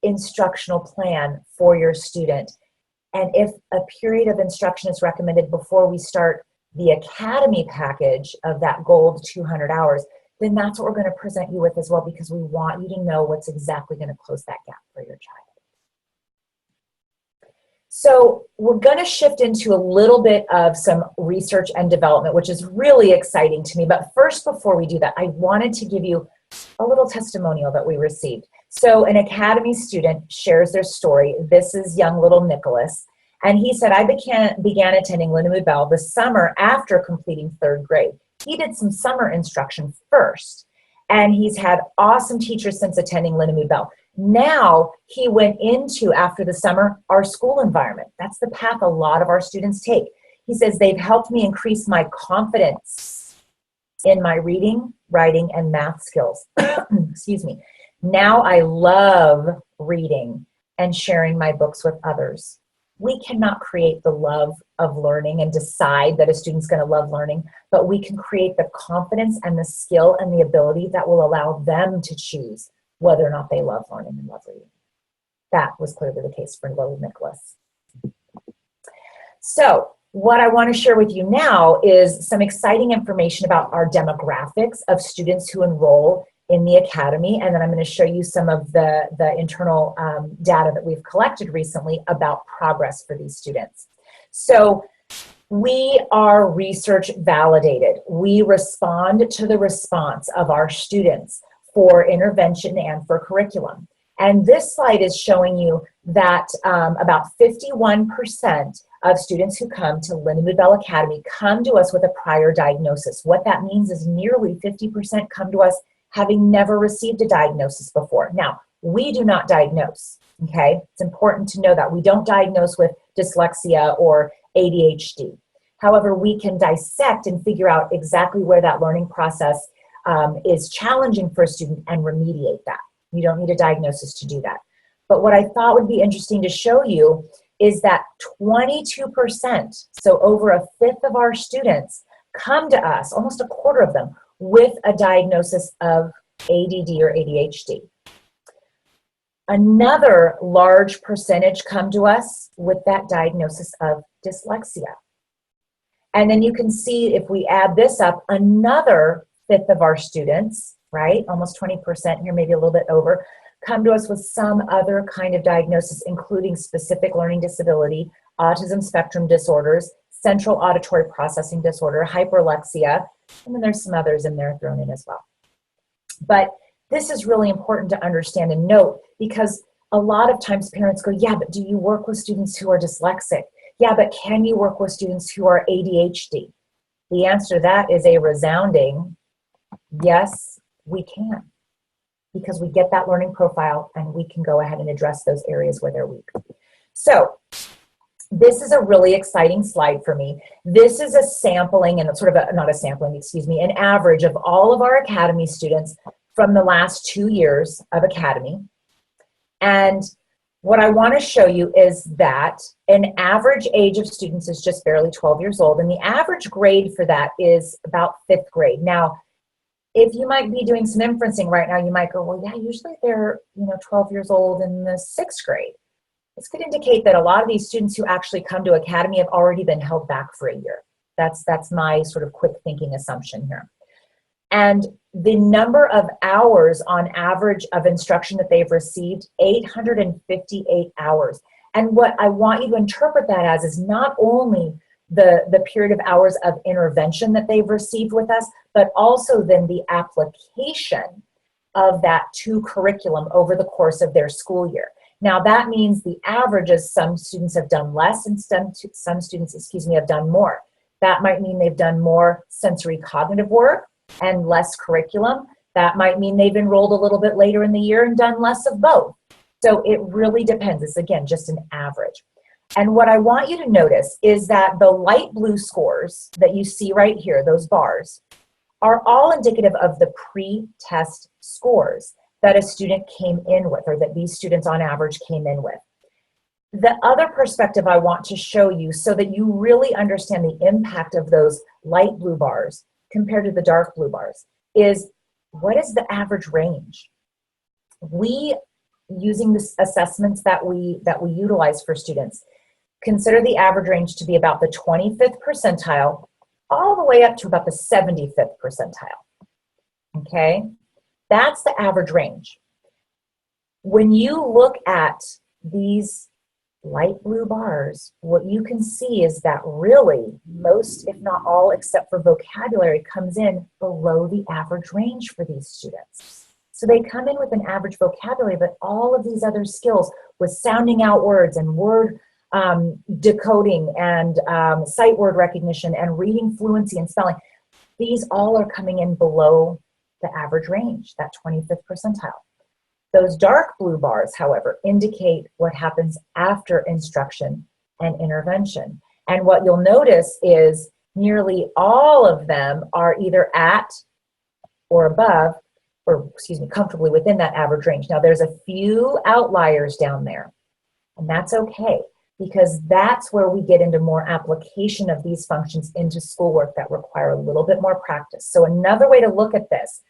instructional plan for your student. And if a period of instruction is recommended before we start the academy package of that gold 200 hours, then that's what we're going to present you with as well, because we want you to know what's exactly going to close that gap for your child. So we're going to shift into a little bit of some research and development, which is really exciting to me. But first, before we do that, I wanted to give you a little testimonial that we received. So an academy student shares their story. This is young little Nicholas. And he said, I began attending Lindamood-Bell the summer after completing 3rd grade. He did some summer instruction first. And he's had awesome teachers since attending Lindamood-Bell. Now he went into, after the summer, our school environment. That's the path a lot of our students take. He says, they've helped me increase my confidence in my reading, writing, and math skills. Excuse me. Now I love reading and sharing my books with others. We cannot create the love of learning and decide that a student's going to love learning, but we can create the confidence and the skill and the ability that will allow them to choose whether or not they love learning and love reading. That was clearly the case for little Nicholas. So what I want to share with you now is some exciting information about our demographics of students who enroll in the academy, and then I'm going to show you some of the internal data that we've collected recently about progress for these students. So we are research validated. We respond to the response of our students for intervention and for curriculum. And this slide is showing you that about 51% of students who come to Lindamood-Bell Academy come to us with a prior diagnosis. What that means is nearly 50% come to us having never received a diagnosis before. Now, we do not diagnose, okay? It's important to know that. We don't diagnose with dyslexia or ADHD. However, we can dissect and figure out exactly where that learning process is challenging for a student and remediate that. You don't need a diagnosis to do that. But what I thought would be interesting to show you is that 22%, so over a fifth of our students, come to us, almost a quarter of them, with a diagnosis of ADD or ADHD. Another large percentage come to us with that diagnosis of dyslexia. And then you can see, if we add this up, another fifth of our students, right, almost 20% here, maybe a little bit over, come to us with some other kind of diagnosis, including specific learning disability, autism spectrum disorders, central auditory processing disorder, hyperlexia, and then there's some others in there thrown in as well. But this is really important to understand and note, because a lot of times parents go, yeah, but do you work with students who are dyslexic? Yeah, but can you work with students who are ADHD? The answer to that is a resounding yes, we can, because we get that learning profile and we can go ahead and address those areas where they're weak. So this is a really exciting slide for me. This is a sampling, and sort of not a sampling, excuse me, an average of all of our Academy students from the last 2 years of Academy. And what I want to show you is that an average age of students is just barely 12 years old, and the average grade for that is about 5th grade. Now, if you might be doing some inferencing right now, you might go, well, yeah, usually they're 12 years old in the 6th grade. This could indicate that a lot of these students who actually come to Academy have already been held back for a year. That's my sort of quick thinking assumption here. And the number of hours on average of instruction that they've received, 858 hours. And what I want you to interpret that as is not only the period of hours of intervention that they've received with us, but also then the application of that to curriculum over the course of their school year. Now that means the average is some students have done less and some students, have done more. That might mean they've done more sensory cognitive work and less curriculum. That might mean they've enrolled a little bit later in the year and done less of both. So it really depends. It's, again, just an average. And what I want you to notice is that the light blue scores that you see right here, those bars, are all indicative of the pre-test scores that a student came in with, or that these students on average came in with. The other perspective I want to show you, so that you really understand the impact of those light blue bars compared to the dark blue bars, is what is the average range? We, using the assessments that we utilize for students, consider the average range to be about the 25th percentile all the way up to about the 75th percentile. Okay? That's the average range. When you look at these light blue bars, what you can see is that really most, if not all, except for vocabulary, comes in below the average range for these students. So they come in with an average vocabulary, but all of these other skills with sounding out words and word decoding and sight word recognition and reading fluency and spelling, these all are coming in below the average range, that 25th percentile. Those dark blue bars, however, indicate what happens after instruction and intervention. And what you'll notice is nearly all of them are either at or above, or comfortably within that average range. Now there's a few outliers down there, and that's okay, because that's where we get into more application of these functions into schoolwork that require a little bit more practice. So another way to look at this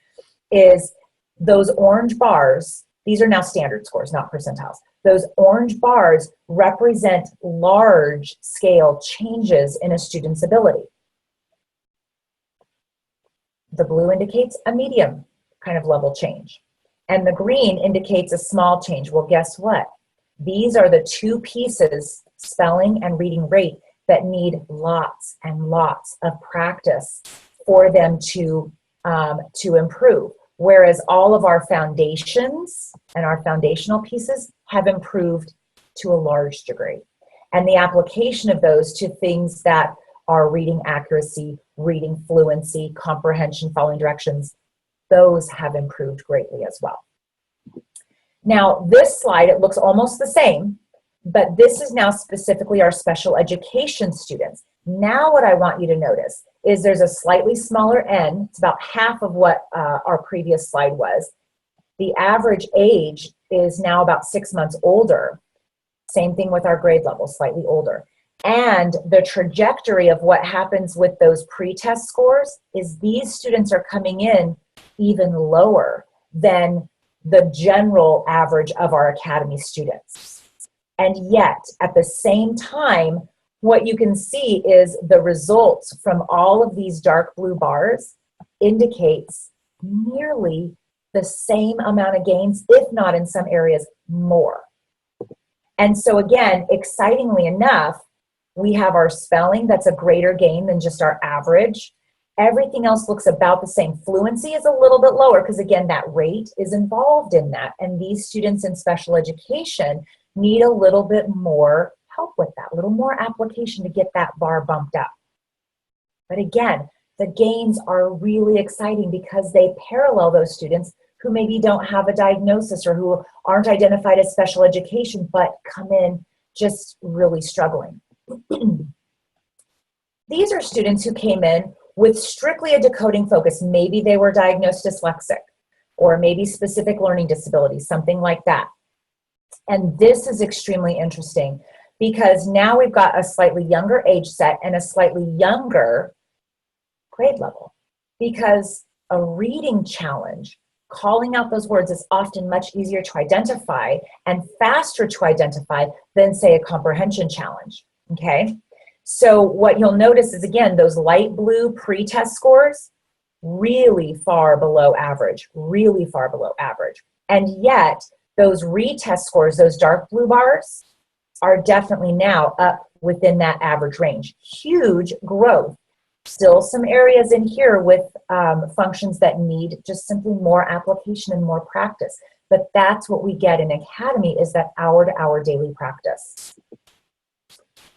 is those orange bars. These are now standard scores, not percentiles. Those orange bars represent large scale changes in a student's ability. The blue indicates a medium kind of level change, and the green indicates a small change. Well, guess what? These are the two pieces, spelling and reading rate, that need lots and lots of practice for them to improve. Whereas all of our foundations and our foundational pieces have improved to a large degree. And the application of those to things that are reading accuracy, reading fluency, comprehension, following directions, those have improved greatly as well. Now, this slide, it looks almost the same, but this is now specifically our special education students. Now what I want you to notice is there's a slightly smaller N. It's about half of what our previous slide was. The average age is now about 6 months older. Same thing with our grade level, slightly older. And the trajectory of what happens with those pre-test scores is these students are coming in even lower than the general average of our Academy students. And yet, at the same time, what you can see is the results from all of these dark blue bars indicates nearly the same amount of gains, if not in some areas more. And so again, excitingly enough, We have our spelling, that's a greater gain than just our average. Everything else looks about the same. Fluency is a little bit lower because, again, that rate is involved in that. And these students in special education need a little bit more help with that, a little more application to get that bar bumped up. But again, the gains are really exciting because they parallel those students who maybe don't have a diagnosis or who aren't identified as special education but come in just really struggling. These are students who came in with strictly a decoding focus. Maybe they were diagnosed dyslexic or maybe specific learning disabilities, something like that. And this is extremely interesting because now we've got a slightly younger age set and a slightly younger grade level, because a reading challenge, calling out those words, is often much easier to identify and faster to identify than, say, a comprehension challenge, okay? So what you'll notice is, again, those light blue pre-test scores, really far below average, really far below average. And yet, those retest scores, those dark blue bars, are definitely now up within that average range. Huge growth. Still some areas in here with functions that need just simply more application and more practice. But that's what we get in Academy, is that hour-to-hour daily practice.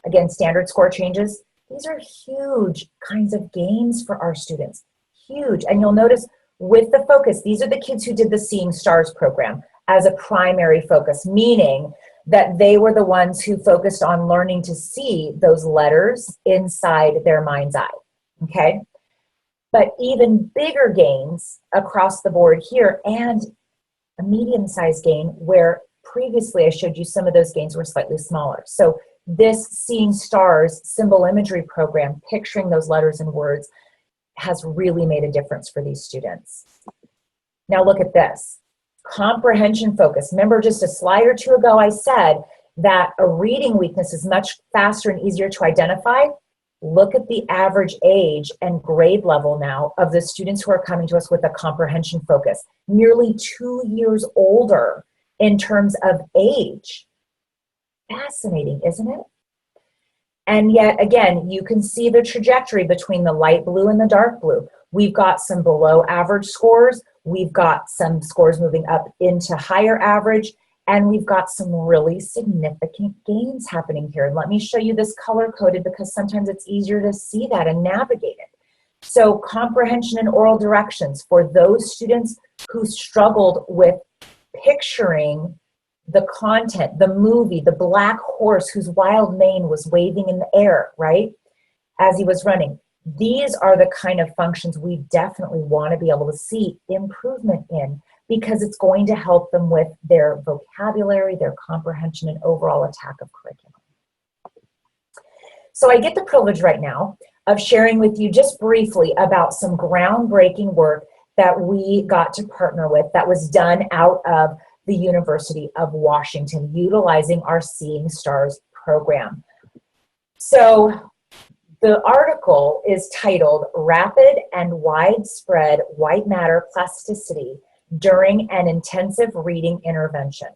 Again, standard score changes. These are huge kinds of gains for our students. Huge. And you'll notice with the focus, these are the kids who did the Seeing Stars program as a primary focus, meaning that they were the ones who focused on learning to see those letters inside their mind's eye. Okay, but even bigger gains across the board here, and a medium-sized gain where previously I showed you some of those gains were slightly smaller. So this Seeing Stars symbol imagery program, picturing those letters and words, has really made a difference for these students. Now look at this, comprehension focus. Remember just a slide or two ago I said that a reading weakness is much faster and easier to identify. Look at the average age and grade level now of the students who are coming to us with a comprehension focus. Nearly 2 years older in terms of age. Fascinating, isn't it? And yet, again, you can see the trajectory between the light blue and the dark blue. We've got some below average scores. We've got some scores moving up into higher average. And we've got some really significant gains happening here. And let me show you this color-coded because sometimes it's easier to see that and navigate it. So comprehension and oral directions for those students who struggled with picturing the content, the movie, the black horse whose wild mane was waving in the air, right, as he was running. These are the kind of functions we definitely want to be able to see improvement in, because it's going to help them with their vocabulary, their comprehension, and overall attack of curriculum. So I get the privilege right now of sharing with you just briefly about some groundbreaking work that we got to partner with that was done out of the University of Washington, utilizing our Seeing Stars program. So the article is titled "Rapid and Widespread White Matter Plasticity During an Intensive Reading Intervention."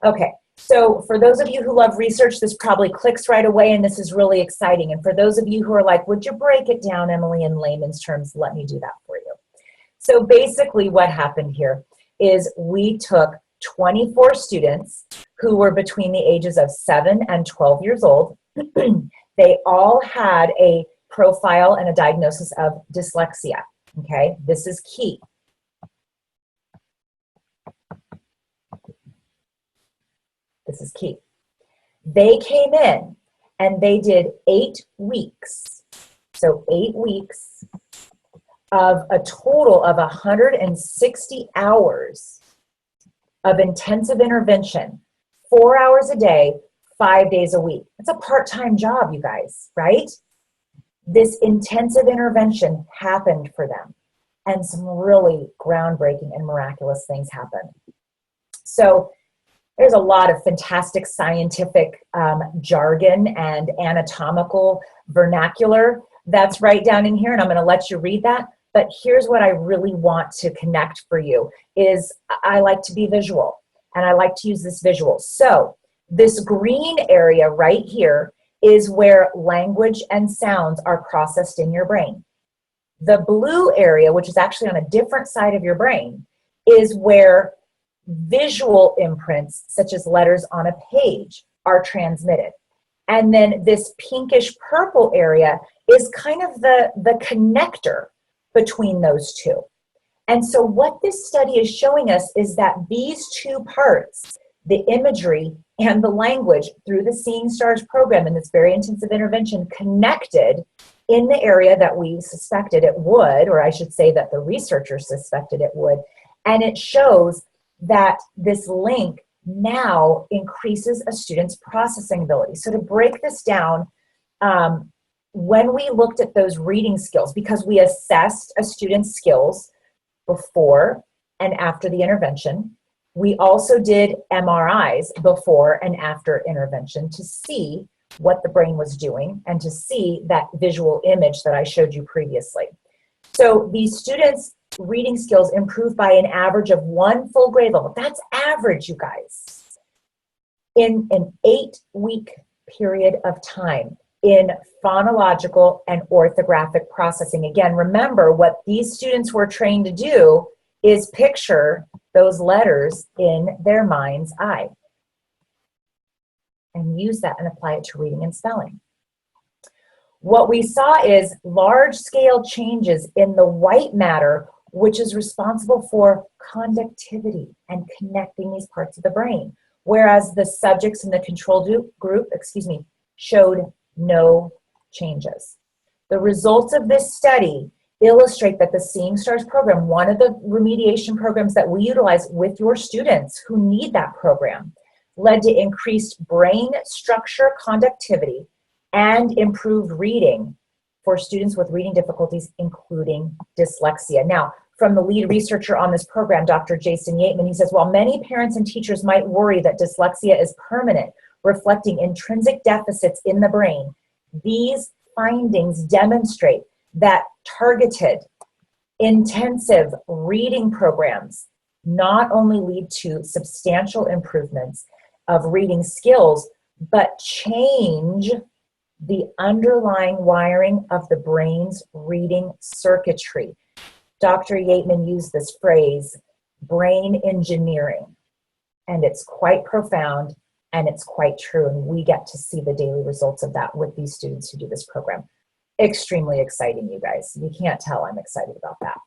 Okay, so for those of you who love research, this probably clicks right away and this is really exciting. And for those of you who are like, would you break it down, Emily, in layman's terms? Let me do that for you. So basically what happened here is we took 24 students who were between the ages of 7 and 12 years old. They all had a profile and a diagnosis of dyslexia, okay? This is key. This is key. They came in and they did 8 weeks. So 8 weeks of a total of 160 hours of intensive intervention, 4 hours a day, 5 days a week. It's a part-time job, you guys, right? This intensive intervention happened for them, and some really groundbreaking and miraculous things happened. So there's a lot of fantastic scientific jargon and anatomical vernacular that's right down in here, and I'm going to let you read that. But here's what I really want to connect for you is I like to be visual, and I like to use this visual. So this green area right here is where language and sounds are processed in your brain. The blue area, which is actually on a different side of your brain, is where visual imprints, such as letters on a page, are transmitted. And then this pinkish purple area is kind of the connector between those two. And so what this study is showing us is that these two parts, the imagery and the language, through the Seeing Stars program and this very intensive intervention, connected in the area that we suspected it would, or I should say that the researchers suspected it would. And it shows that this link now increases a student's processing ability. So to break this down, when we looked at those reading skills, because we assessed a student's skills before and after the intervention, we also did MRIs before and after intervention to see what the brain was doing and to see that visual image that I showed you previously. So these students' reading skills improved by an average of 1 full grade level. That's average, you guys. In an 8-week period of time in phonological and orthographic processing. Again, remember what these students were trained to do is picture those letters in their mind's eye and use that and apply it to reading and spelling. What we saw is large-scale changes in the white matter, which is responsible for conductivity and connecting these parts of the brain, whereas the subjects in the control group, showed no changes. The results of this study illustrate that the Seeing Stars program, one of the remediation programs that we utilize with your students who need that program, led to increased brain structure conductivity and improved reading for students with reading difficulties, including dyslexia. Now, from the lead researcher on this program, Dr. Jason Yateman, he says, while many parents and teachers might worry that dyslexia is permanent, reflecting intrinsic deficits in the brain, these findings demonstrate that targeted, intensive reading programs not only lead to substantial improvements of reading skills, but change the underlying wiring of the brain's reading circuitry. Dr. Yateman used this phrase, brain engineering, and it's quite profound and it's quite true, and we get to see the daily results of that with these students who do this program. Extremely exciting, you guys. You can't tell I'm excited about that.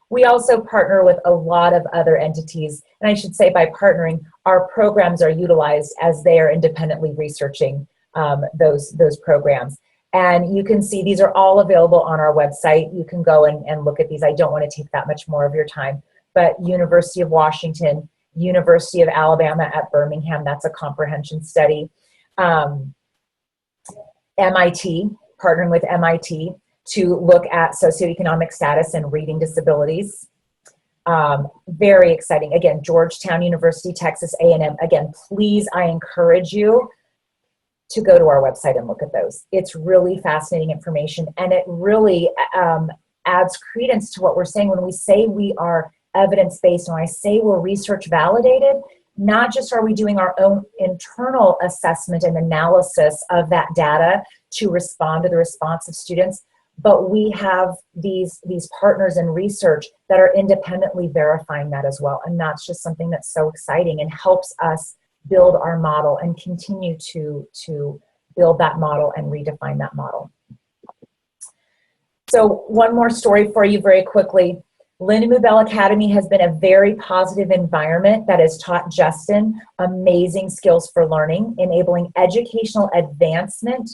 We also partner with a lot of other entities, and I should say by partnering, our programs are utilized as they are independently researching those programs. And you can see these are all available on our website. You can go and look at these. I don't want to take that much more of your time, but University of Washington, University of Alabama at Birmingham, that's a comprehension study. MIT, partnering with MIT to look at socioeconomic status and reading disabilities. Very exciting. Again, Georgetown University, Texas A&M. Again, please, I encourage you to go to our website and look at those. It's really fascinating information, and it really adds credence to what we're saying when we say we are evidence-based. When I say we're research validated, not just are we doing our own internal assessment and analysis of that data to respond to the response of students, but we have these partners in research that are independently verifying that as well. And that's just something that's so exciting and helps us build our model and continue to build that model and redefine that model. So one more story for you very quickly. Lindamood-Bell Academy has been a very positive environment that has taught Justin amazing skills for learning, enabling educational advancement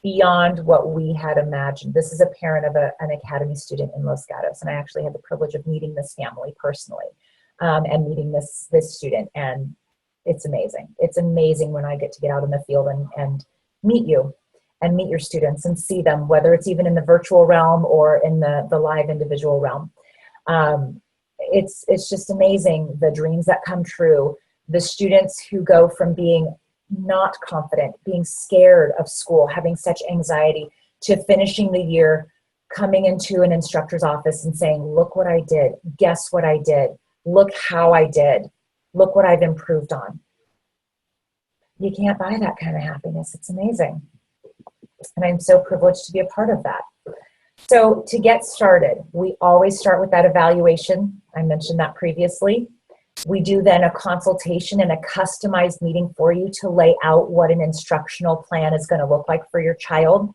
beyond what we had imagined. This is a parent of an academy student in Los Gatos, and I actually had the privilege of meeting this family personally and meeting this student, and it's amazing. It's amazing when I get to get out in the field and meet you and meet your students and see them, whether it's even in the virtual realm or in the live individual realm. It's just amazing, the dreams that come true, the students who go from being not confident, being scared of school, having such anxiety, to finishing the year, coming into an instructor's office and saying, look what I did, guess what I did, look how I did, look what I've improved on. You can't buy that kind of happiness. It's amazing. And I'm so privileged to be a part of that. So to get started, we always start with that evaluation. I mentioned that previously. We do then a consultation and a customized meeting for you to lay out what an instructional plan is going to look like for your child.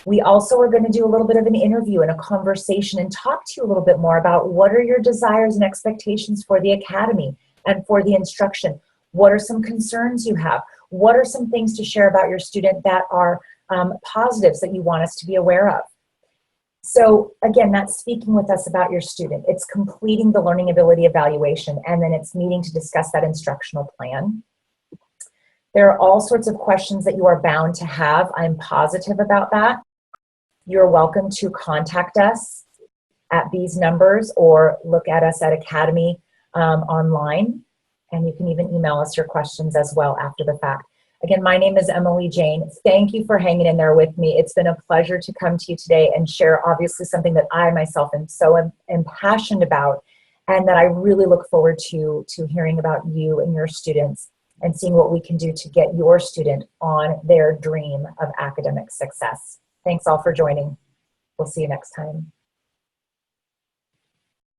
We also are going to do a little bit of an interview and a conversation and talk to you a little bit more about what are your desires and expectations for the academy and for the instruction. What are some concerns you have? What are some things to share about your student that are positives that you want us to be aware of? So again, that's speaking with us about your student. It's completing the learning ability evaluation, and then it's meeting to discuss that instructional plan. There are all sorts of questions that you are bound to have. I'm positive about that. You're welcome to contact us at these numbers or look at us at Academy online, and you can even email us your questions as well after the fact. Again, my name is Emily Jane. Thank you for hanging in there with me. It's been a pleasure to come to you today and share obviously something that I myself am so passionate about, and that I really look forward to hearing about you and your students and seeing what we can do to get your student on their dream of academic success. Thanks all for joining. We'll see you next time.